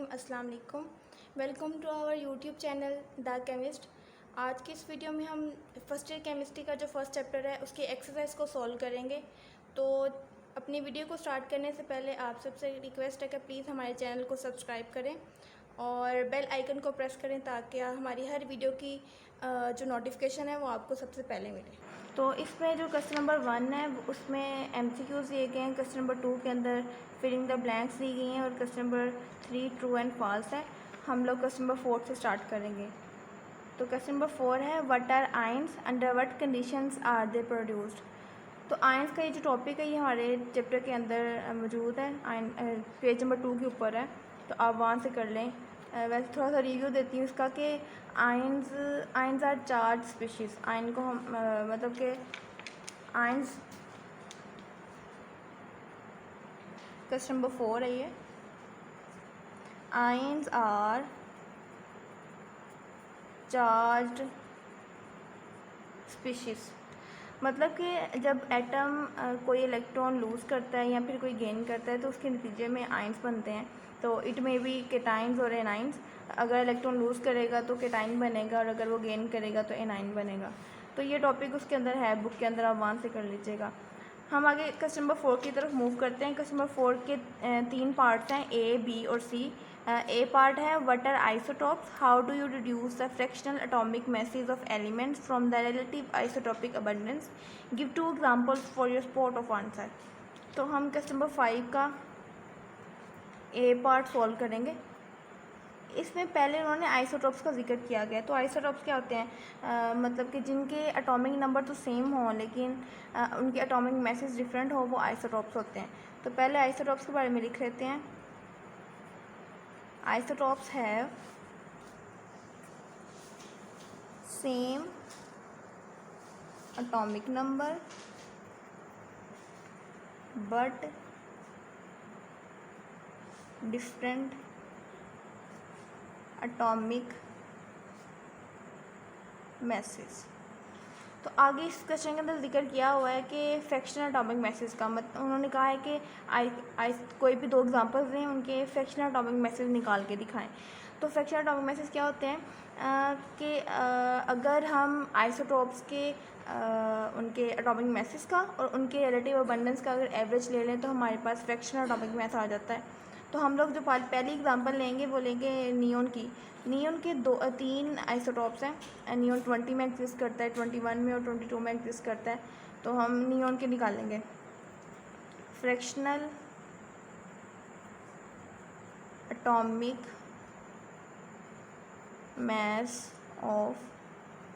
अस्सलाम वालेकुम। Welcome to our YouTube channel the chemist. आज की इस वीडियो में हम फर्स्ट ईयर केमिस्ट्री का जो फर्स्ट चैप्टर है उसकी एक्सरसाइज को सॉल्व करेंगे। तो अपनी वीडियो को स्टार्ट करने से पहले आप सबसे रिक्वेस्ट है कि प्लीज़ हमारे चैनल को सब्सक्राइब करें और बेल आइकन को प्रेस करें ताकि हमारी हर वीडियो की जो नोटिफिकेशन है वो आपको सबसे पहले मिले। तो इसमें जो क्वेश्चन नंबर 1 है उसमें MCQs दिए गए हैं। क्वेश्चन नंबर 2 के अंदर फिलिंग द ब्लैंक्स दी गई हैं और question number 3 true and false है। हम लोग क्वेश्चन नंबर 4 से स्टार्ट करेंगे। तो क्वेश्चन नंबर 4 है what are ions, under what conditions are they produced. तो आयंस का ये जो टॉपिक है ये हमारे चैप्टर के अंदर मौजूद है, आयन पेज नंबर 2 के ऊपर है, तो आप वहाँ से कर लें। वैसे थोड़ा सा रिव्यू देती हूँ इसका कि ions are charge species. Ion को हम मतलब कि आयंस क्वेश्चन नंबर 4 है ये। आयंस आर चार्ज्ड स्पीशीज़, मतलब कि जब एटम कोई इलेक्ट्रॉन लूज़ करता है या फिर कोई गेन करता है तो उसके नतीजे में आयंस बनते हैं। तो इट में बी केटाइंस और एनाइंस। अगर इलेक्ट्रॉन लूज़ करेगा तो केटाइन बनेगा और अगर वो गेन करेगा तो एनाइन बनेगा। तो ये टॉपिक उसके अंदर है, बुक के अंदर आप वहाँ से कर लीजिएगा। हम आगे क्वेश्चन नंबर 4 की तरफ मूव करते हैं। क्वेश्चन नंबर 4 के 3 पार्ट्स हैं, ए, बी और सी। ए पार्ट है what are isotopes, how do you reduce the fractional atomic masses of elements from the relative isotopic abundance, give 2 examples for your spot of answer. तो हम question number 5 का ए part solve करेंगे। इसमें पहले उन्होंने isotopes का जिक्र किया गया। तो आइसोटॉप्स क्या होते हैं? मतलब कि जिनके एटॉमिक नंबर तो सेम हों लेकिन उनके एटॉमिक मैसेज डिफरेंट हो, वो आइसोटॉप्स होते हैं। तो पहले आइसोटॉप्स के बारे में लिख लेते हैं। Isotopes have same atomic number but different atomic message. तो आगे इस क्वेश्चन के अंदर जिक्र किया हुआ है कि फ्रैक्शनल एटॉमिक मैसेज का मतलब उन्होंने कहा है कि कोई भी 2 एग्जांपल्स दें, उनके फ्रैक्शनल एटॉमिक मैसेज निकाल के दिखाएं। तो फ्रैक्शनल एटॉमिक मैसेज क्या होते हैं कि अगर हम आइसोटॉप्स के उनके एटॉमिक मैसेज का और उनके रिलेटिव अबंडेंस का अगर एवरेज ले लें तो हमारे पास फ्रैक्शनल एटॉमिक मैथ आ जाता है। तो हम लोग जो पहली एग्जांपल लेंगे वो लेंगे नियॉन की। नियॉन के 3 आइसोटॉप्स हैं। नियॉन 20 में एग्जिस्ट करता है, 21 में और 22 में एग्जिस्ट करता है। तो हम नियॉन के निकालेंगे fractional atomic mass of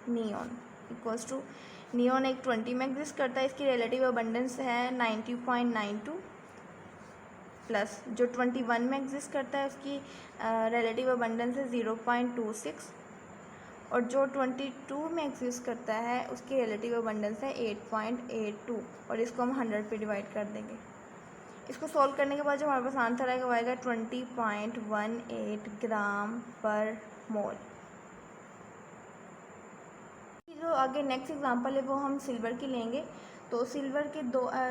neon equals to, neon एक 20 में एग्जिस्ट करता है, इसकी रिलेटिव अबंडेंस है 90.92 प्लस जो 21 में एग्जिस्ट करता है उसकी रिलेटिव अबंडेंस है 0.26 और जो 22 में एग्जिस्ट करता है उसकी रिलेटिव अबंडेंस है 8.82 और इसको हम 100 पे डिवाइड कर देंगे। इसको सॉल्व करने के बाद जो हमारे पास आंसर आएगा वो आएगा 20.18 ग्राम पर मोल। जो आगे नेक्स्ट एग्जांपल है वो हम सिल्वर की लेंगे। तो सिल्वर के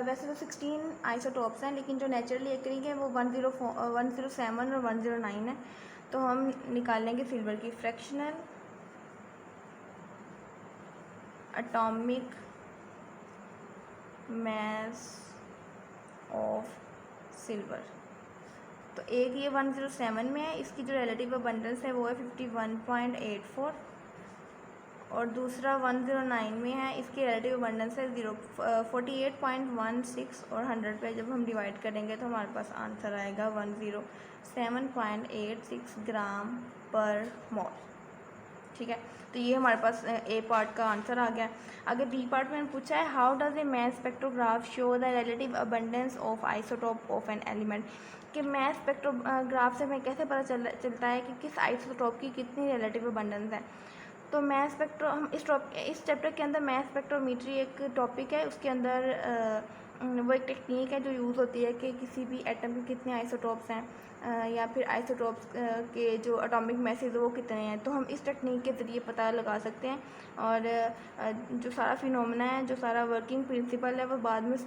वैसे तो 16 आइसोटॉप्स हैं लेकिन जो नेचुरली एकरिंग है वो 107 और 109 है। तो हम निकालेंगे सिल्वर की fractional atomic mass of silver. तो एक ये 107 में है, इसकी जो रिलेटिव अबंडेंस है वो है 51.84 और दूसरा 109 में है, इसकी रिलेटिव अबंडेंस है 48.16 और 100 पे जब हम डिवाइड करेंगे तो हमारे पास आंसर आएगा 107.86 ग्राम पर मोल। ठीक है, तो ये हमारे पास ए पार्ट का आंसर आ गया। आगे बी पार्ट में पूछा है how does a mass spectrograph show the relative abundance of isotope of an element, कि मास स्पेक्ट्रोग्राफ से हमें कैसे पता चलता है कि किस आइसोटॉप की कितनी रिलेटिव अबंडेंस है। तो मास स्पेक्ट्रो हम इस चैप्टर के अंदर मास स्पेक्ट्रोमीट्री एक टॉपिक है, उसके अंदर वो एक टेक्निक है जो यूज़ होती है कि किसी भी एटम के कितने आइसोटॉप्स हैं या फिर आइसोटॉप्स के जो एटॉमिक मासेस वो कितने हैं, तो हम इस टेक्निक के ज़रिए पता लगा सकते हैं। और जो सारा फिनोमेना है, जो सारा वर्किंग प्रिंसिपल है, वो बाद में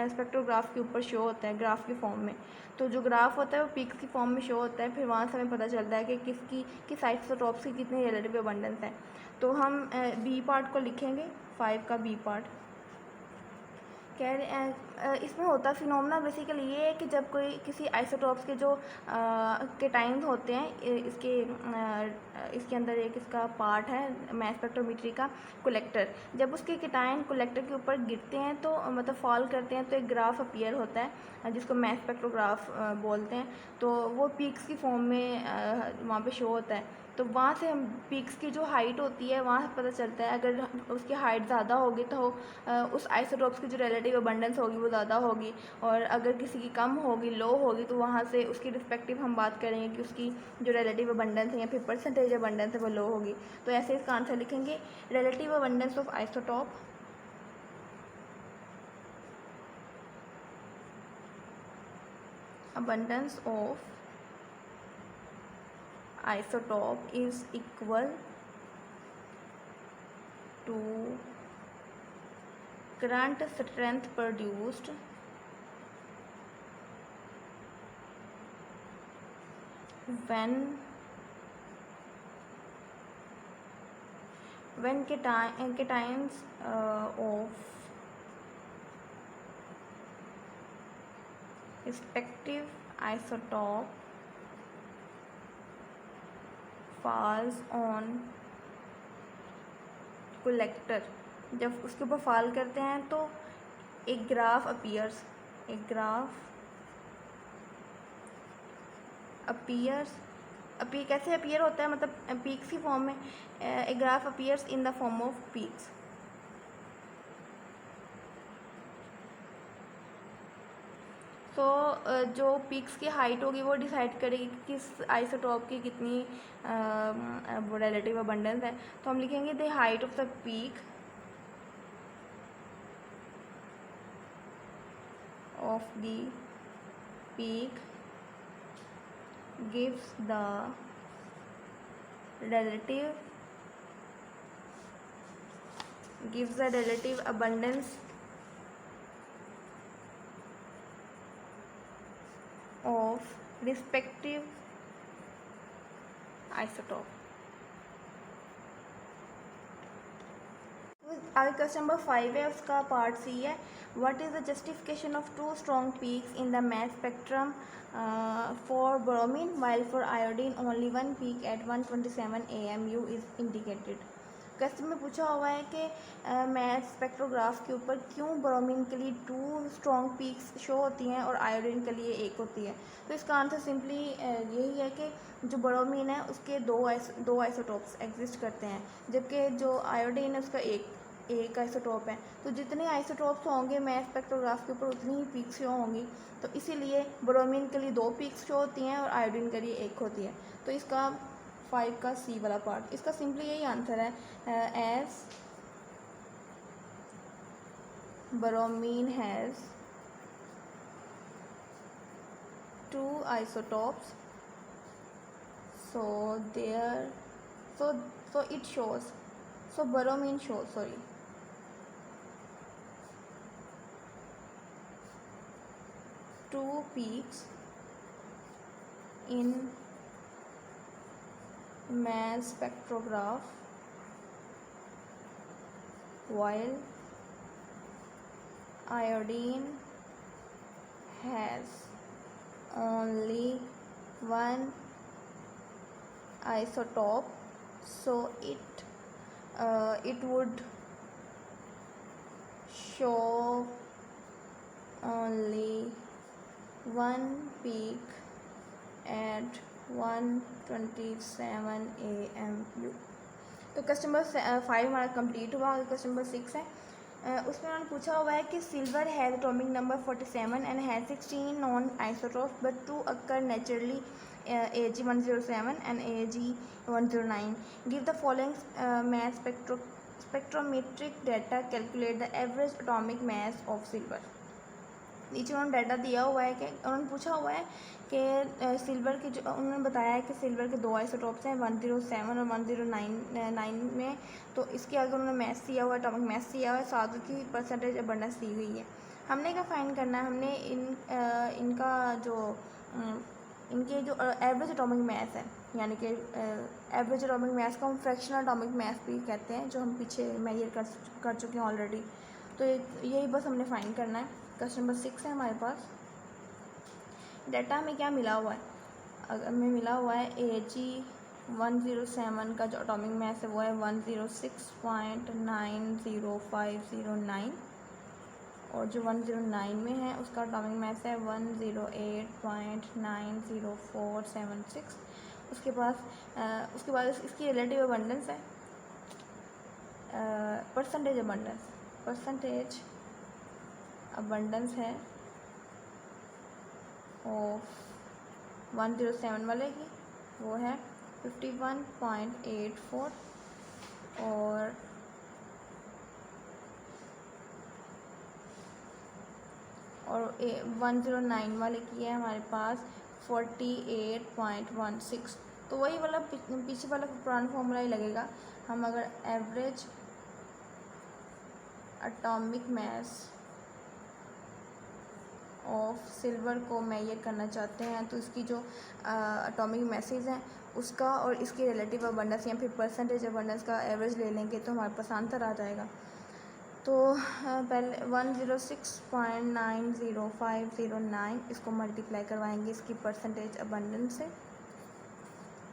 स्पेक्ट्रोग्राफ के ऊपर शो होता है ग्राफ के फॉर्म में। तो जो ग्राफ होता है वो पीक्स की फॉर्म में शो होता है, फिर वहाँ से हमें पता चलता है कि किस आइसोटॉप्स की कितनी रिलेटिव अबंडेंस है। तो हम बी पार्ट को लिखेंगे, 5 का बी पार्ट। कह रहे इसमें होता फिनोमेना बेसिकली ये है कि जब कोई किसी आइसोटॉप्स के जो केटाइन्स होते हैं, इसके अंदर एक इसका पार्ट है मास स्पेक्ट्रोमेट्री का, कलेक्टर। जब उसके केटाइन कलेक्टर के ऊपर गिरते हैं तो मतलब फॉल करते हैं तो एक ग्राफ अपीयर होता है जिसको मास स्पेक्ट्रोग्राफ बोलते हैं। तो वो पीक्स की फॉर्म में वहाँ पे शो होता है। तो वहाँ से हम पीक्स की जो हाइट होती है वहाँ से पता चलता है। अगर उसकी हाइट ज़्यादा होगी तो उस आइसोटॉप्स की जो रिलेटिव अबंडेंस होगी वो ज़्यादा होगी, और अगर किसी की कम होगी, लो होगी, तो वहाँ से उसकी रिस्पेक्टिव हम बात करेंगे कि उसकी जो रिलेटिव अबंडेंस है या फिर परसेंटेज अबंडेंस है वो लो होगी। तो ऐसे इसका आंसर लिखेंगे, relative abundance of isotope abundance of isotope is equal to current strength produced when cations of respective isotope falls on collector। जब उसके ऊपर फॉल करते हैं तो एक ग्राफ अपीयर्स, कैसे अपीयर होता है, मतलब पीक्स की फॉर्म में। A graph appears in the form of peaks. तो जो पीक्स की हाइट होगी वो डिसाइड करेगी कि किस आइसोटॉप की कितनी वो रिलेटिव अबंडेंस है। तो हम लिखेंगे the height of the peak gives the relative abundance of respective isotope। आगे क्वेश्चन नंबर 5 है, उसका पार्ट सी है। What is the justification of 2 strong peaks in the mass spectrum for bromine while for iodine only 1 peak at 127 AMU is indicated. Question में पूछा हुआ है कि मास spectrograph के ऊपर क्यों ब्रोमीन के लिए 2 स्ट्रॉन्ग पीक्स शो होती हैं और आयोडीन के लिए 1 होती है। तो इसका आंसर सिंपली यही है कि जो ब्रोमीन है उसके दो आइसोटॉप्स एग्जिस्ट करते हैं, जबकि जो आयोडीन है उसका एक आइसोटॉप है। तो जितने आइसोटॉप्स होंगे मास स्पेक्ट्रोग्राफ के ऊपर उतनी ही पीक्स शो होंगी। तो इसीलिए ब्रोमीन के लिए 2 पीक्स शो होती हैं और आयोडीन के लिए 1 होती है। तो इसका 5 का सी वाला पार्ट, इसका सिंपली यही आंसर है, as bromine has 2 isotopes, bromine shows 2 peaks in mass spectrograph while iodine has only 1 isotope, so it would show only 1 peak at 127 AMU। तो क्वेश्चन नंबर 5 हमारा कंप्लीट हुआ। क्वेश्चन नंबर 6 है, उसमें उन्होंने पूछा हुआ है कि silver has atomic number 47 and has 16 non isotopes but 2 occur naturally Ag107 and Ag109। Give the following mass spectrometric data, calculate the average atomic mass of silver। नीचे उन्होंने डाटा दिया हुआ है कि उन्होंने पूछा हुआ है कि सिल्वर के जो उन्होंने बताया है कि सिल्वर के 2 आइसोटॉप्स हैं 107 और 109 में। तो इसके आगे उन्होंने मैथ दिया हुआ है, एटॉमिक मैथ दिया हुआ है, साथ की परसेंटेज अबंडेंस दी हुई है। हमने क्या फाइंड करना है, हमने इनका जो इनके जो एवरेज एटॉमिक मैथ है, यानी कि एवरेज एटॉमिक मैथ को हम फ्रैक्शनल एटॉमिक मैथ भी कहते हैं, जो हम पीछे मेजर कर चुके हैं ऑलरेडी। तो यही बस हमने फाइंड करना है। क्वेश्चन नंबर 6 है हमारे पास। डाटा में क्या मिला हुआ है, हमें मिला हुआ है AG107 का जो एटॉमिक मैथ है वो है 106.90509, और जो 109 में है उसका एटॉमिक मैथ है 108.90476। उसके बाद इसकी रिलेटिव अबंडेंस है परसेंटेज अबंडेंस है ऑफ 107 वाले की, वो है 51.84, और 109 वाले की है हमारे पास 48.16। तो वही वाला पीछे वाला पुराना फॉर्मूला ही लगेगा। हम अगर average atomic mass of silver को मेजर करना चाहते हैं तो इसकी जो एटॉमिक मैसेज हैं उसका और इसकी रिलेटिव अबंडेंस या फिर परसेंटेज अबंडेंस का एवरेज ले लेंगे तो हमारे पास आंसर आ जाएगा। तो पहले 106.90509 इसको मल्टीप्लाई करवाएंगे इसकी परसेंटेज अबंडेंस से,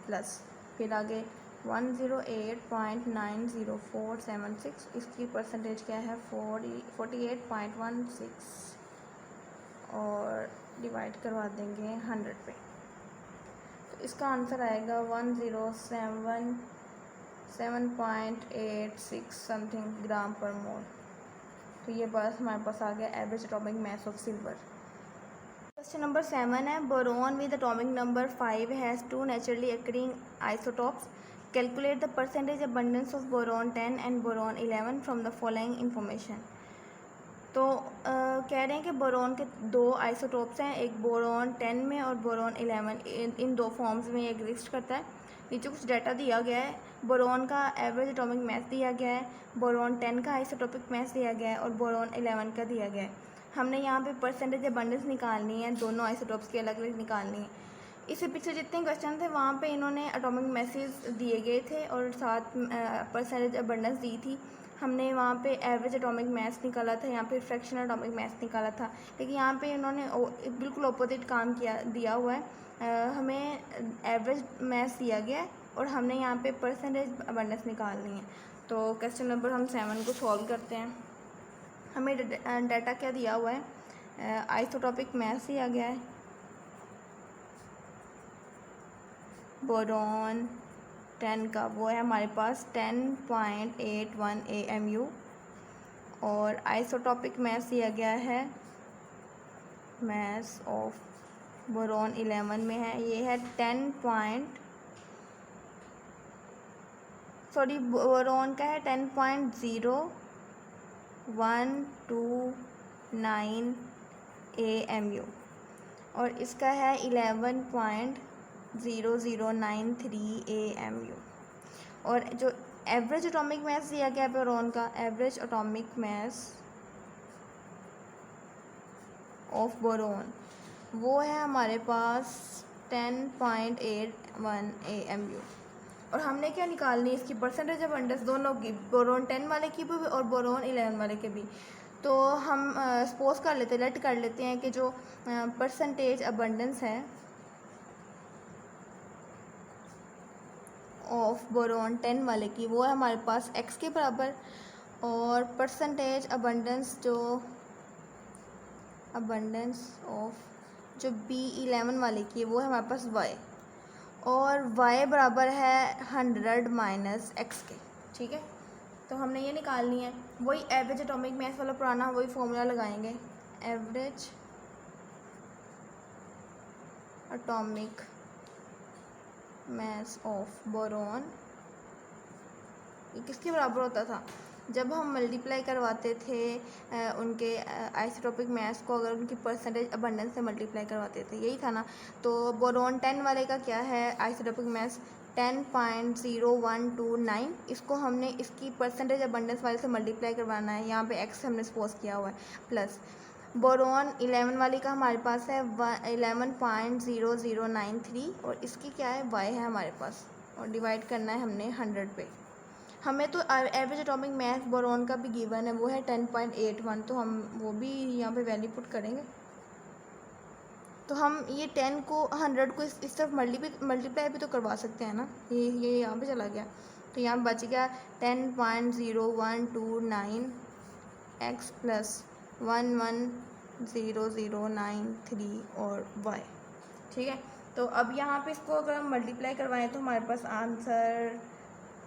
प्लस फिर आगे 108.90476 इसकी परसेंटेज क्या है 48.16, और डिवाइड करवा देंगे 100 पे। तो इसका आंसर आएगा 107.86 समथिंग ग्राम पर मोल। तो ये बस हमारे पास आ गया average atomic mass of silver. Question number 7 है, boron with atomic number 5 has 2 naturally occurring isotopes, calculate the percentage abundance of boron 10 and boron 11 from the following information. तो कह रहे हैं कि बोरोन के 2 आइसोटॉप्स हैं, एक बोरोन 10 में और बोरोन 11, इन 2 फॉर्म्स में एग्जिस्ट करता है। नीचे कुछ डाटा दिया गया है, बोरोन का एवरेज एटॉमिक मास दिया गया है, बोरोन 10 का आइसोटॉपिक मास दिया गया है और बोरोन 11 का दिया गया है। हमने यहाँ पे परसेंटेज अबंडेंस निकालनी है, दोनों आइसोटॉप्स की अलग अलग निकालनी है। इससे पीछे जितने क्वेश्चन थे वहाँ पे इन्होंने एटॉमिक मैसेज दिए गए थे और साथ परसेंटेज अबंडेंस दी थी। हमने वहाँ पे एवरेज एटॉमिक मास निकाला था, यहाँ पे फ्रैक्शनल एटॉमिक मास निकाला था, लेकिन यहाँ पे इन्होंने बिल्कुल अपोजिट काम दिया हुआ है। हमें एवरेज मास दिया गया है और हमने यहाँ पे परसेंटेज अबंडेंस निकालनी है। तो क्वेश्चन नंबर हम 7 को सॉल्व करते हैं। हमें डाटा क्या दिया हुआ है, आइसोटॉपिक मास दिया गया है बोरोन 10 का, वो है हमारे पास 10.81 AMU, और आइसोटॉपिक मास दिया गया है मास ऑफ बोरोन 11 में है, ये है बोरोन का है 10.0129 AMU, और इसका है 11.0093 AMU। और जो एवरेज एटॉमिक मास दिया गया है बोरोन का, average atomic mass of boron वो है हमारे पास 10.81 AMU। और हमने क्या निकालनी है, इसकी परसेंटेज अबंडेंस दोनों की, बोरोन 10 वाले की भी और बोरोन 11 वाले के भी। तो हम सपोज कर लेते हैं, लेट कर लेते हैं कि जो परसेंटेज अबंडेंस है ऑफ बोरोन 10 वाले की वो है हमारे पास x के बराबर, और परसेंटेज अबंडेंस ऑफ जो B11 वाले की वो है हमारे पास y, और y बराबर है 100 माइनस x के। ठीक है, तो हमने ये निकालनी है, वही एवरेज एटॉमिक मास वाला पुराना वही फॉर्मूला लगाएंगे, average atomic mass of boron ये किसके बराबर होता था, जब हम मल्टीप्लाई करवाते थे उनके आइसोटोपिक मास को, अगर उनकी परसेंटेज अबंडेंस से मल्टीप्लाई करवाते थे, यही था ना। तो बोरॉन 10 वाले का क्या है आइसोटोपिक मास 10.0129। इसको हमने इसकी परसेंटेज अबंडेंस वाले से मल्टीप्लाई करवाना है, यहाँ पे एक्स हमने सपोज किया हुआ है, प्लस बोरॉन 11 वाली का हमारे पास है 11.0093 और इसकी क्या है वाई है हमारे पास, और डिवाइड करना है हमने 100 पे। हमें तो एवरेज एटॉमिक मास बोरॉन का भी गिवन है, वो है 10.81, तो हम वो भी यहाँ पे वैल्यू पुट करेंगे। तो हम ये 10 को 100 को इस तरफ मल्टीप्लाई भी तो करवा सकते हैं ना, ये यहाँ पे चला गया, तो यहाँ बच गया 10.0129 x प्लस 110093 और y। ठीक है, तो अब यहाँ पे इसको अगर हम मल्टीप्लाई करवाएं तो हमारे पास आंसर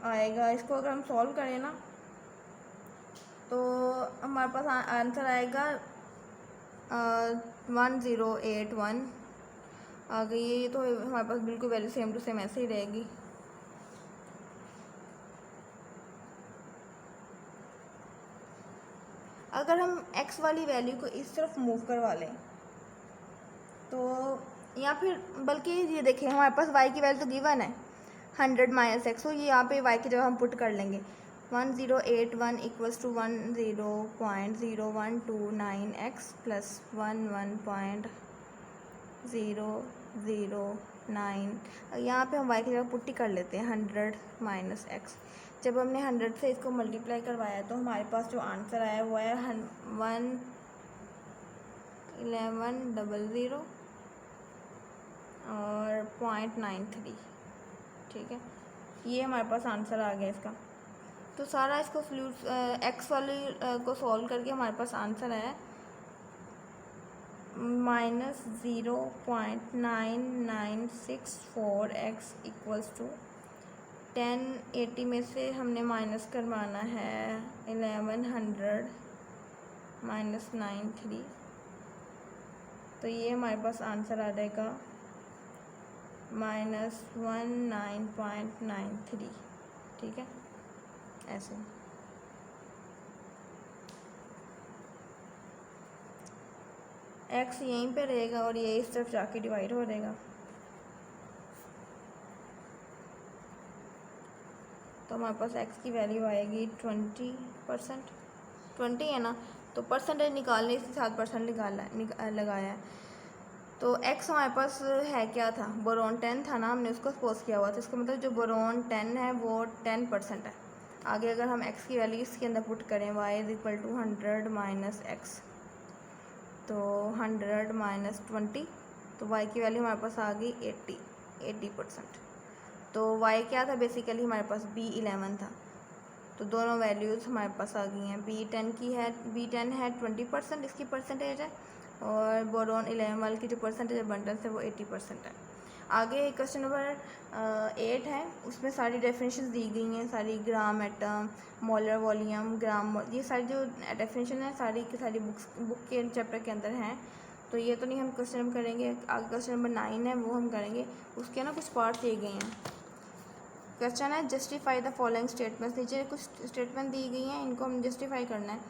आएगा, इसको अगर हम सॉल्व करें ना तो हमारे पास आंसर आएगा 1081 आ गई। ये तो हमारे पास बिल्कुल वैल्यू सेम टू सेम ऐसे ही रहेगी। अगर हम x वाली वैल्यू को इस तरफ मूव करवा लें तो, या फिर बल्कि ये देखें हमारे पास y की वैल्यू तो गिवन है 100 माइनस एक्स, तो ये यहाँ पे y की जगह हम पुट कर लेंगे 1081 इक्वल्स टू 10.0129 x प्लस 11.009। यहाँ पे हम y की जगह पुट ही कर लेते हैं 100 माइनस एक्स। जब हमने 100 से इसको मल्टीप्लाई करवाया तो हमारे पास जो आंसर आया वो है 1100 और 0.93। ठीक है, ये हमारे पास आंसर आ गया इसका। तो सारा इसको एक्स वाले को सॉल्व करके हमारे पास आंसर है -0.9964 x इक्वल्स टू 1080 में से हमने माइनस करवाना है 1100 माइनस 93, तो ये हमारे पास आंसर आ जाएगा -19.93। ठीक है, ऐसे x यहीं पे रहेगा और ये इस तरफ जाके डिवाइड हो जाएगा, तो हमारे पास x की वैल्यू आएगी 20%। 20 है ना, तो परसेंटेज निकालने इसके साथ परसेंट लगाया है। तो x हमारे पास है क्या था, बोरॉन 10 था ना, हमने उसको सपोज किया हुआ था, इसका मतलब जो बोरॉन 10 है वो 10% है। आगे अगर हम x की वैल्यू इसके अंदर पुट करें y is equal to 100 minus x, तो 100 माइनस 20, तो y की वैल्यू हमारे पास आ गई 80%। तो y क्या था बेसिकली हमारे पास B11 था, तो दोनों वैल्यूज़ हमारे पास आ गई हैं। B10 है 20% इसकी परसेंटेज है, और बोरॉन 11 वाले की जो परसेंटेज अबंडेंस है वो 80% है। आगे क्वेश्चन नंबर 8 है, उसमें सारी डेफिनेशन दी गई हैं, सारी ग्राम एटम, मोलर वॉल्यूम, ग्राम, ये सारी जो डेफिनेशन है सारी की सारी बुक के चैप्टर के अंदर हैं, तो ये तो नहीं हम क्वेश्चन करेंगे। आगे क्वेश्चन नंबर 9 है वो हम करेंगे, उसके ना कुछ पार्ट दिए गए हैं। क्वेश्चन है जस्टिफाई द फॉलोइंग स्टेटमेंट्स, नीचे कुछ स्टेटमेंट दी गई हैं, इनको हम जस्टिफाई करना है।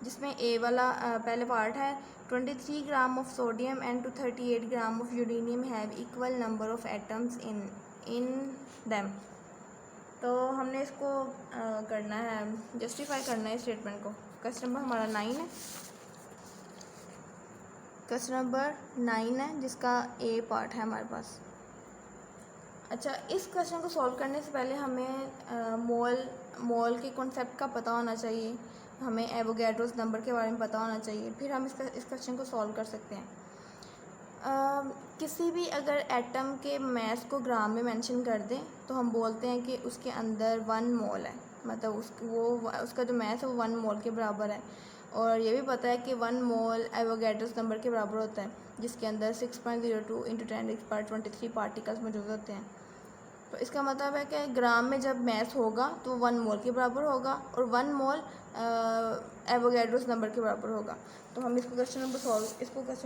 जिसमें ए वाला पहले पार्ट है 23 gram of sodium and 238 gram of uranium have equal number of atoms in them. तो हमने इसको करना है, जस्टिफाई करना है स्टेटमेंट को। क्वेश्चन नंबर हमारा 9 है, क्वेश्चन नंबर 9 है जिसका ए पार्ट है हमारे पास। अच्छा, इस क्वेश्चन को सॉल्व करने से पहले हमें मोल के कॉन्सेप्ट का पता होना चाहिए, हमें एवोगैड्रोस नंबर के बारे में पता होना चाहिए, फिर हम इस क्वेश्चन को सॉल्व कर सकते हैं। किसी भी अगर एटम के मास को ग्राम में मेंशन कर दें तो हम बोलते हैं कि उसके अंदर 1 मोल है, मतलब उसका जो मास है वो 1 मोल के बराबर है। और ये भी पता है कि 1 मोल एवोगैड्रोस नंबर के बराबर होता है, जिसके अंदर 6.02 × 10⁻23 पार्टिकल्स मौजूद होते हैं। तो इसका मतलब है कि ग्राम में जब मास होगा तो 1 मोल के बराबर होगा, और 1 मोल एवोगैड्रोस नंबर के बराबर होगा। तो हम इसको क्वेश्चन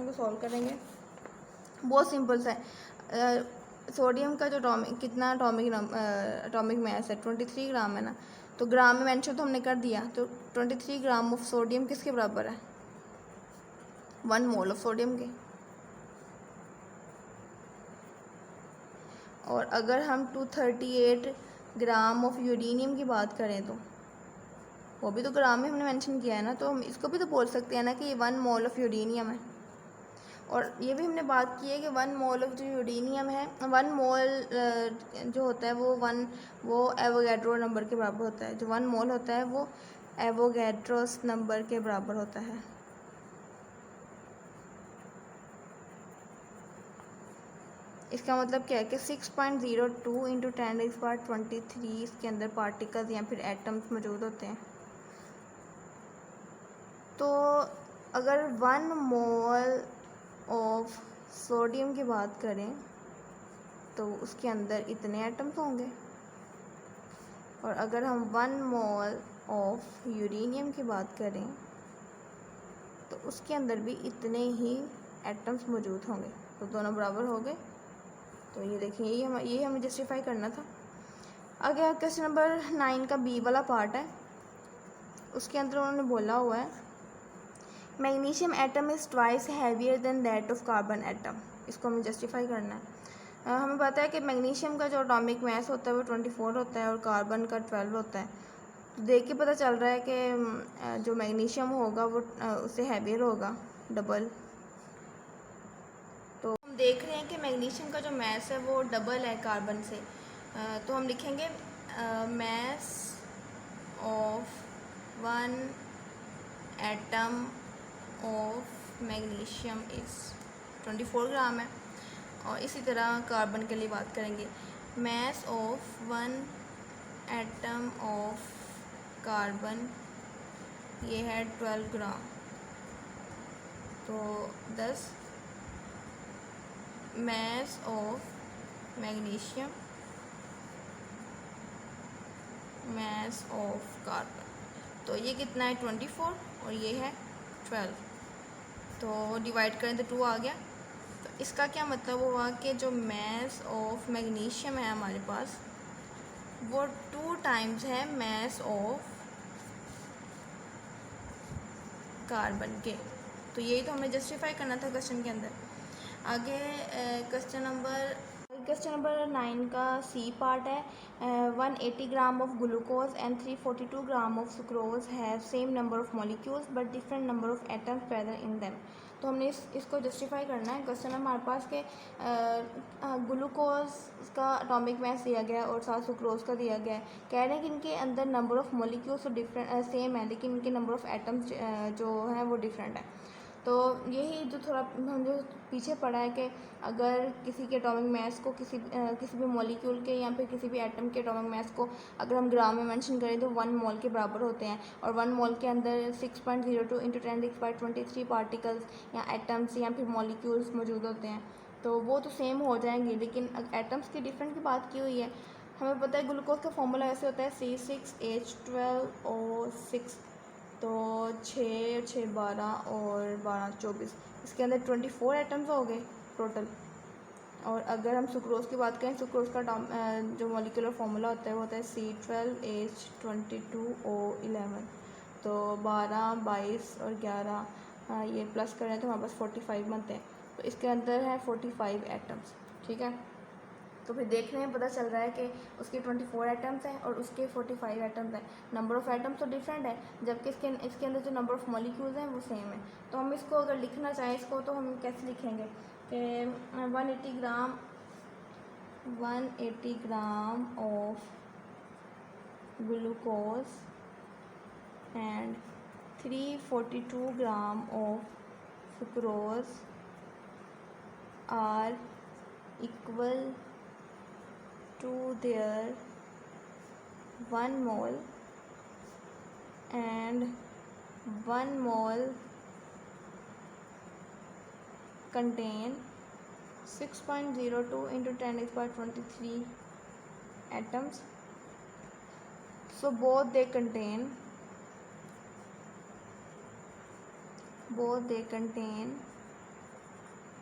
को सॉल्व करेंगे। बहुत सिंपल सा है। सोडियम का जो कितना अटोमिक मास है 23 ग्राम है ना, तो तो ग्राम में मेंशन तो हमने कर दिया, तो 23 ग्राम ऑफ सोडियम किसके बराबर है? 1 मोल ऑफ सोडियम के। और अगर हम 238 ग्राम ऑफ यूरेनियम की बात करें तो वो भी तो ग्राम में हमने मेंशन किया है ना, तो हम इसको भी तो बोल सकते हैं ना कि ये 1 मोल ऑफ यूरेनियम है। और ये भी हमने बात की है कि 1 मोल ऑफ जो यूरेनियम है, 1 मोल जो होता है वो एवोगैड्रो नंबर के बराबर होता है। जो 1 मोल होता है वो एवोगैड्रोस नंबर के बराबर होता है। इसका मतलब क्या है कि 6.02 इंटू 10⁻23 इसके अंदर पार्टिकल्स या फिर एटम्स मौजूद होते हैं। तो अगर 1 मोल ऑफ सोडियम की बात करें तो उसके अंदर इतने एटम्स होंगे, और अगर हम 1 मोल ऑफ यूरेनियम की बात करें तो उसके अंदर भी इतने ही एटम्स मौजूद होंगे। तो दोनों बराबर हो गए। तो ये देखिए, ये हमें जस्टिफाई करना था। आगे क्वेश्चन नंबर 9 का बी वाला पार्ट है, उसके अंदर उन्होंने बोला हुआ है magnesium atom is twice heavier than that of carbon atom. इसको हमें जस्टिफाई करना है। हमें पता है कि मैग्नीशियम का जो एटॉमिक मास होता है वो 24 होता है और कार्बन का 12 होता है। तो देख के पता चल रहा है कि जो मैग्नीशियम होगा वो उससे हैवियर होगा, डबल। तो हम देख रहे हैं कि मैग्नीशियम का जो मास है वो डबल है कार्बन से। तो हम लिखेंगे mass of 1 atom of magnesium is 24 ग्राम है। और इसी तरह कार्बन के लिए बात करेंगे, mass of 1 atom of carbon ये है 12 ग्राम। तो 10 mass of magnesium mass of carbon, तो ये कितना है 24 और ये है 12। तो डिवाइड करें तो 2 आ गया। तो इसका क्या मतलब हुआ कि जो मास ऑफ मैग्नीशियम है हमारे पास वो 2 टाइम्स है मास ऑफ कार्बन के। तो यही तो हमें जस्टिफाई करना था क्वेश्चन के अंदर। आगे क्वेश्चन नंबर 9 का सी पार्ट है। 180 gram of glucose and 342 gram of sucrose have same number of molecules but different number of atoms present in them. तो हमने इसको जस्टिफाई करना है। क्वेश्चन हमारे पास के ग्लूकोज का एटॉमिक मास दिया गया है और साथ सुक्रोज का दिया गया है। कह रहे हैं कि इनके अंदर नंबर ऑफ मॉलिक्यूल्स तो डिफरेंट सेम है, लेकिन इनके नंबर ऑफ एटम्स जो हैं वो डिफरेंट है। तो यही जो थोड़ा हम जो पीछे पड़ा है कि अगर किसी के एटॉमिक मास को किसी भी मॉलिक्यूल के या फिर किसी भी एटम के एटॉमिक मास को अगर हम ग्राम में मेंशन करें तो 1 मोल के बराबर होते हैं। और 1 मोल के अंदर 6.02 इंटू 10⁻23 पार्टिकल्स या एटम्स या फिर मॉलिक्यूल्स मौजूद होते हैं। तो वो तो सेम हो जाएंगे, लेकिन एटम्स की डिफरेंट की बात की हुई है। हमें पता है ग्लूकोज का फॉर्मूला ऐसे होता है C6H12O6। तो 6 6 12 और 12 24, इसके अंदर 24 एटम्स हो गए टोटल। और अगर हम सुक्रोज की बात करें, सुक्रोज का जो मॉलिक्यूलर फार्मूला होता है वो होता है C12H22O11। तो 12 22 और 11 ये प्लस करें तो हमारे पास 45 बनते हैं। तो इसके अंदर है 45 एटम्स, ठीक है। तो फिर देखने में पता चल रहा है कि उसके 24 एटम्स हैं और उसके 45 एटम्स हैं। नंबर ऑफ़ एटम्स तो डिफरेंट है, जबकि इसके अंदर जो नंबर ऑफ़ मॉलिक्यूल्स हैं वो सेम है। तो हम इसको अगर लिखना चाहें इसको तो हम कैसे लिखेंगे कि 180 gram of glucose and 342 gram of sucrose are equal to their 1 mole and 1 mole contain 6.02 into 10⁻23 atoms. So both they contain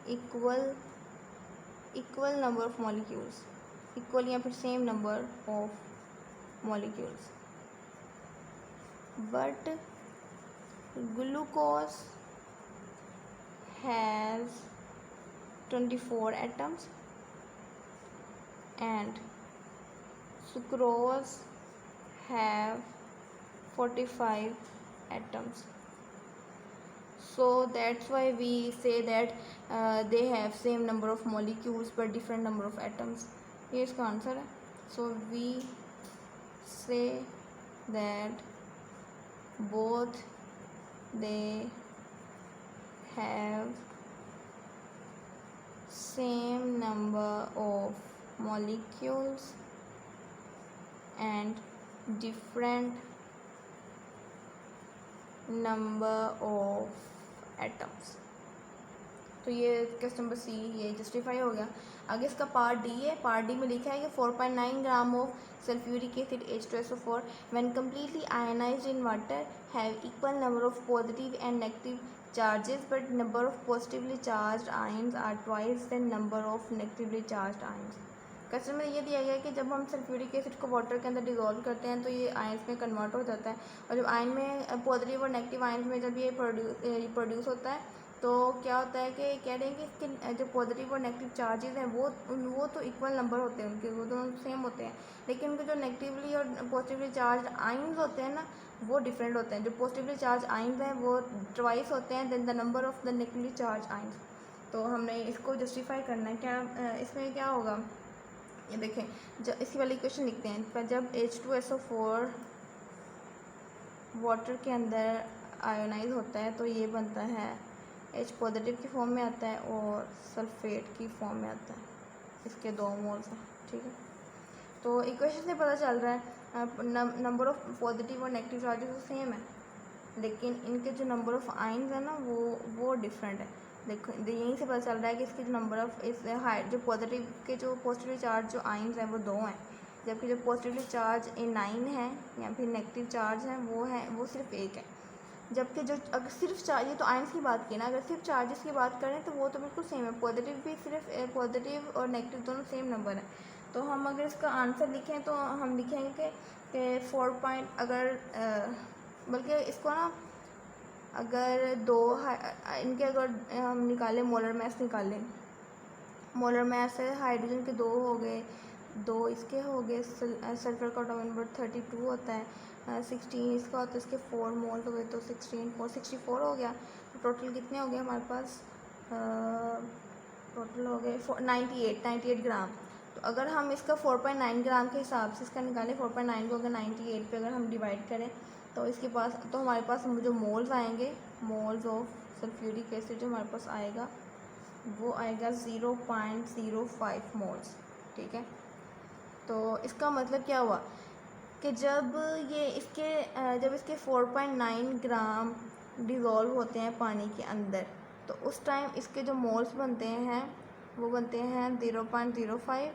equal number of molecules, equal या फिर same number of molecules. but glucose has 24 atoms and sucrose have 45 atoms. So that's why we say that they have same number of molecules but different number of atoms. ये इसका answer है. So we say that both they have same number of molecules and different number of atoms. तो ये question number C ये justify हो गया. आगे इसका पार्ट डी है. पार्ट डी में लिखा है कि 4.9 gram of sulphuric acid H2SO4 when completely ionised in water have equal number of positive and negative charges but number of positively charged ions are twice than number of negatively charged ions. Question में ये दिया गया है कि जब हम sulphuric acid को water के अंदर डिज़ोल्व करते हैं तो ये आयंस में कन्वर्ट हो जाता है, और जब आयन में पॉजिटिव और नेगेटिव आयंस में जब ये प्रोड्यूस होता है तो क्या होता है कि कह रहे हैं कि इसके जो पॉजिटिव और नेगेटिव चार्जेस हैं वो तो इक्वल नंबर होते हैं उनके, वो दोनों सेम होते हैं, लेकिन उनके जो नेगेटिवली और पॉजिटिवली चार्ज आयंस होते हैं ना वो डिफरेंट होते हैं. जो पॉजिटिवली चार्ज आयंस हैं वो ट्वाइस होते हैं than the number of the negatively charge ions. तो हमने इसको जस्टिफाई करना है. क्या इसमें क्या होगा ये देखें. जब इसकी वाली इक्वेशन लिखते हैं पर जब H2SO4 वाटर के अंदर आयोनाइज होता है तो ये बनता है H पॉजिटिव की फॉर्म में आता है और सल्फेट की फॉर्म में आता है. इसके 2 मोल्स हैं. ठीक है. तो इक्वेशन से पता चल रहा है नंबर ऑफ पॉजिटिव और नेगेटिव चार्जेस तो सेम है, लेकिन इनके जो नंबर ऑफ आयंस है ना वो डिफरेंट है. देखो यहीं से पता चल रहा है कि इसके जो नंबर ऑफ इस जो पॉजिटिव के जो पॉजिटिवली चार्ज जो आयंस हैं वो 2 हैं, जबकि जो पॉजिटिवली चार्ज 9 है या फिर नेगेटिव चार्ज है वो सिर्फ 1 है. जबकि जो अगर सिर्फ चार्ज, ये तो आयंस की बात की ना, अगर सिर्फ चार्जेस की बात करें तो वो तो बिल्कुल सेम है. पॉजिटिव भी सिर्फ पॉजिटिव और नेगेटिव दोनों सेम नंबर है. तो हम अगर इसका आंसर लिखें तो हम लिखेंगे कि 4 अगर बल्कि इसको ना अगर इनके अगर हम निकालें मोलर मैस निकालें, मोलर मैस है हाइड्रोजन के 2 हो गए, 2 इसके हो गए, सल्फर का एटॉमिक नंबर 32 होता है, 16 इसका होता है, इसके 4 मोल हो गए तो 64 हो गया. तो टोटल कितने हो गए हमारे पास, टोटल हो गए 98 ग्राम. तो अगर हम इसका 4.9 ग्राम के हिसाब से इसका निकालें, 4.9 को अगर 98 पे अगर हम डिवाइड करें तो इसके पास तो हमारे पास जो मोल्स आएंगे, मोल्स ऑफ सल्फ्यूरिक एसिड जो हमारे पास आएगा वो आएगा 0.05 मोल्स. ठीक है. तो इसका मतलब क्या हुआ कि जब इसके 4.9 ग्राम डिज़ोल्व होते हैं पानी के अंदर तो उस टाइम इसके जो मोल्स बनते हैं वो बनते हैं 0.05,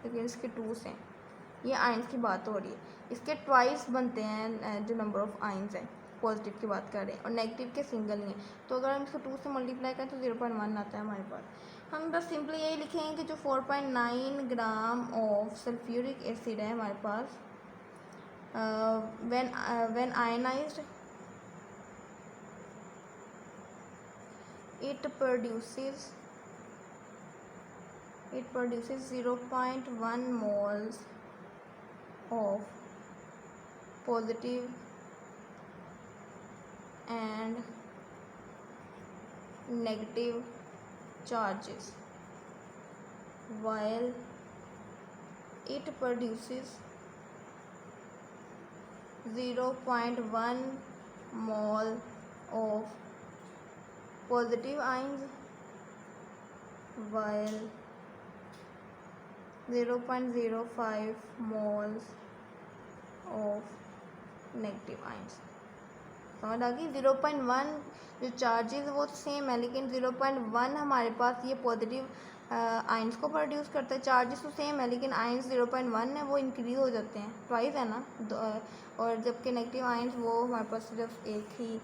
लेकिन इसके 2 से ये आयंस की बात हो रही है. इसके ट्वाइस बनते हैं जो नंबर ऑफ आयंस हैं, पॉजिटिव की बात कर रहे हैं, और नेगेटिव के सिंगल ही हैं. तो अगर हम इसको 2 से मल्टीप्लाई करें तो 0.1 आता है हमारे पास. हम बस सिंपली यही लिखेंगे कि जो 4.9 ग्राम ऑफ सल्फ्यूरिक एसिड है हमारे पास when ionised it produces 0.1 moles of positive and negative charges, while it produces 0.1 mole of positive ions, while 0.05 moles of negative ions. समझ आ गई. 0.1 जो चार्जेस वो सेम है, लेकिन 0.1 हमारे पास ये पॉजिटिव आयंस को प्रोड्यूस करता है. चार्जेस तो सेम है लेकिन आयंस 0.1 है वो इंक्रीज हो जाते हैं, ट्वाइस है ना. और जबकि नेगेटिव आयंस वो हमारे पास सिर्फ एक ही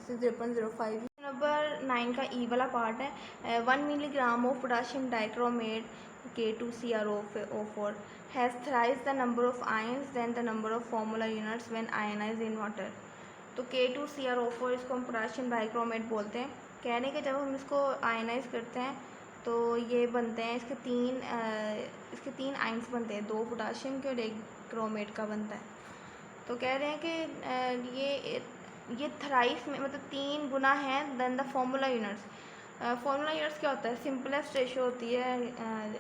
0.05. नंबर 9 का ई वाला पार्ट है। 1 milligram of potassium dichromate K2CrO4 has thrice the number of ions than the number of formula units when ionise in water. तो K2CrO4 इसको हम पोटाशियम डाइक्रोमेट बोलते हैं। कहने के जब हम इसको आयनाइज करते हैं तो ये बनते हैं, इसके तीन आयंस बनते हैं, 2 पोटाशियम के और 1 क्रोमेट का बनता है। तो कह रहे हैं कि ये थ्राइस में मतलब 3 गुना है than the formula units. Formula units क्या होता है? सिंपलेस्ट रेशियो होती है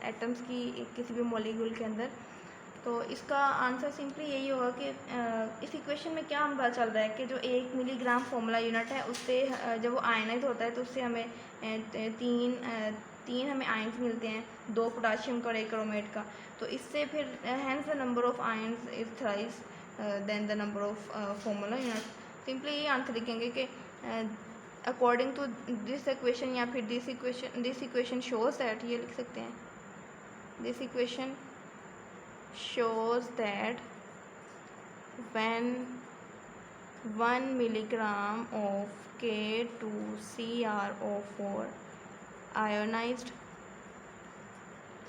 एटम्स की किसी भी मॉलिक्यूल के अंदर। तो इसका आंसर सिंपली यही होगा कि इस इक्वेशन में क्या हम पता चल रहा है कि जो 1 मिलीग्राम फॉर्मूला यूनिट है उससे जब वो आयनाइज होता है तो उससे हमें तीन हमें आयंस मिलते हैं, 2 पोटाशियम का और 1 क्रोमेट का। तो इससे फिर hence the number of ions is thrice than the number of formula unit. Simply ये आंसर लिखेंगे कि अकॉर्डिंग टू दिस इक्वेशन या फिर दिस इक्वेशन शोज दैट, ये लिख सकते हैं, this equation shows that when 1 milligram of K2CrO4 ionized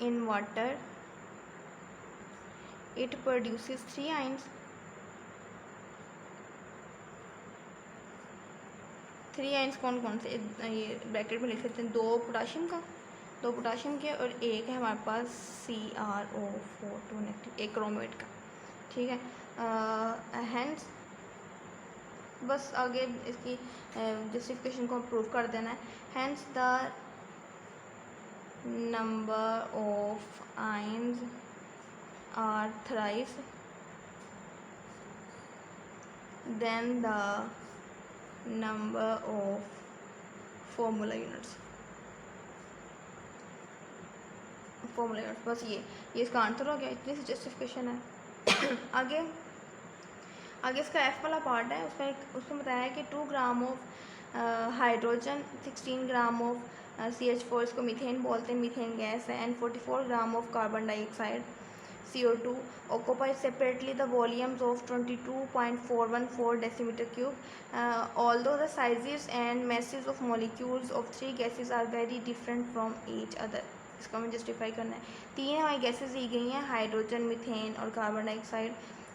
in water, it produces 3 ions. 3 ions कौन कौन से? ये ब्रैकेट में लिख सकते हैं, 2 पोटाशियम के और 1 है हमारे पास CrO4 2 नेगेटिव, 1 क्रोमेट का। ठीक है, हैंस बस आगे इसकी जस्टिफिकेशन को प्रूव कर देना है। Hence the number of ions are thrice than the number of formula units. बस ये इसका आंसर हो गया, इतनी सी जस्टिफिकेशन है। आगे इसका एफ वाला पार्ट है, उसमें बताया है कि 2 gram of hydrogen, 16 gram of CH4, इसको मीथेन बोलते हैं, मीथेन गैस है, and 44 gram of carbon dioxide CO2 occupy separately the volumes of 22.414 decimeter cube. Although the sizes and masses of molecules of 3 gases are very different from each other. इसका हमें justify करना है। 3 हमारी gases दी गई हैं, hydrogen, methane और carbon dioxide.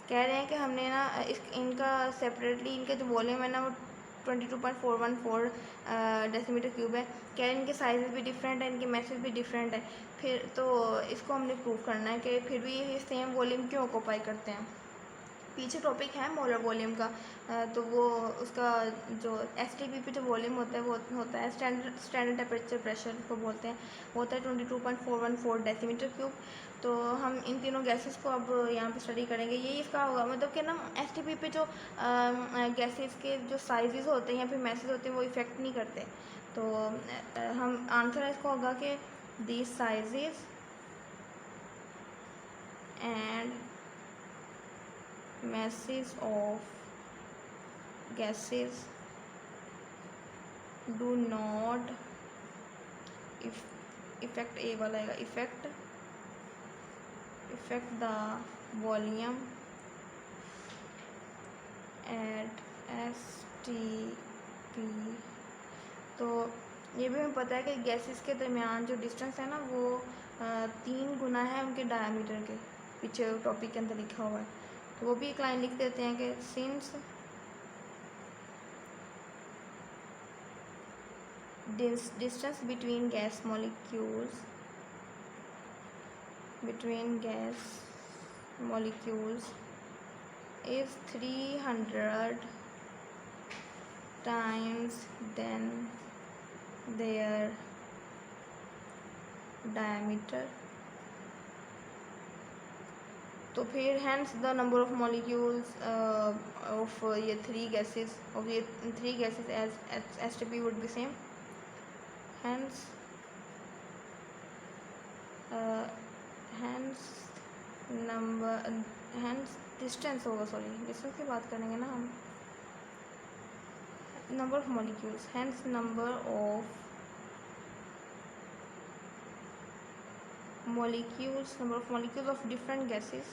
कह रहे हैं कि हमने ना इनका सेपरेटली, इनका जो वॉल्यूम है ना वो 22.414 डेसीमीटर क्यूब है। कह रहे हैं इनके साइजेस भी डिफरेंट है, इनके मैसेज भी डिफरेंट है। फिर तो इसको हमने प्रूव करना है कि फिर भी ये सेम वॉल्यूम क्यों ऑक्यूपाई करते हैं। पीछे टॉपिक है मोलर वॉल्यूम का, तो वो उसका जो STP पे जो वॉल्यूम होता है वो होता है स्टैंडर्ड टेम्परेचर प्रेशर को बोलते हैं, वो होता है 22.414 डेसीमीटर क्यूब। तो हम इन तीनों गैसेस को अब यहाँ पे स्टडी करेंगे। यही इसका होगा, मतलब कि ना STP पे जो गैसेस के जो साइजेस होते हैं या फिर मैसेज होते हैं वो इफ़ेक्ट नहीं करते। तो हम आंसर इसका होगा कि these sizes and masses of gases do not affect A वाला आएगा, affect the volume at STP। तो ये भी हमें पता है कि गैसेस के दरमियान जो डिस्टेंस है ना वो 3 गुना है उनके डायमीटर के, पीछे टॉपिक के अंदर लिखा हुआ है। तो वो भी एक लाइन लिख देते हैं कि since distance between gas molecules is 300 times than their diameter। तो फिर hence the number of molecules of ये 3 gases as STP would be same। hence distance होगा, डिस्टेंस की बात करेंगे ना हम, number of molecules, hence number of molecules of different gases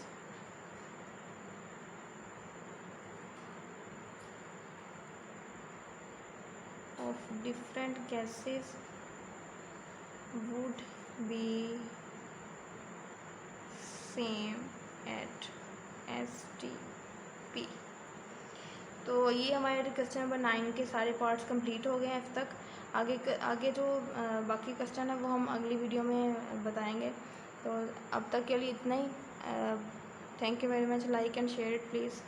of different gases would be same at STP। तो ये हमारे क्वेश्चन नंबर 9 के सारे पार्ट्स कंप्लीट हो गए हैं अब तक। आगे जो बाकी क्वेश्चन है वो हम अगली वीडियो में बताएंगे। तो अब तक के लिए इतना ही। Thank you very much. Like and share it please.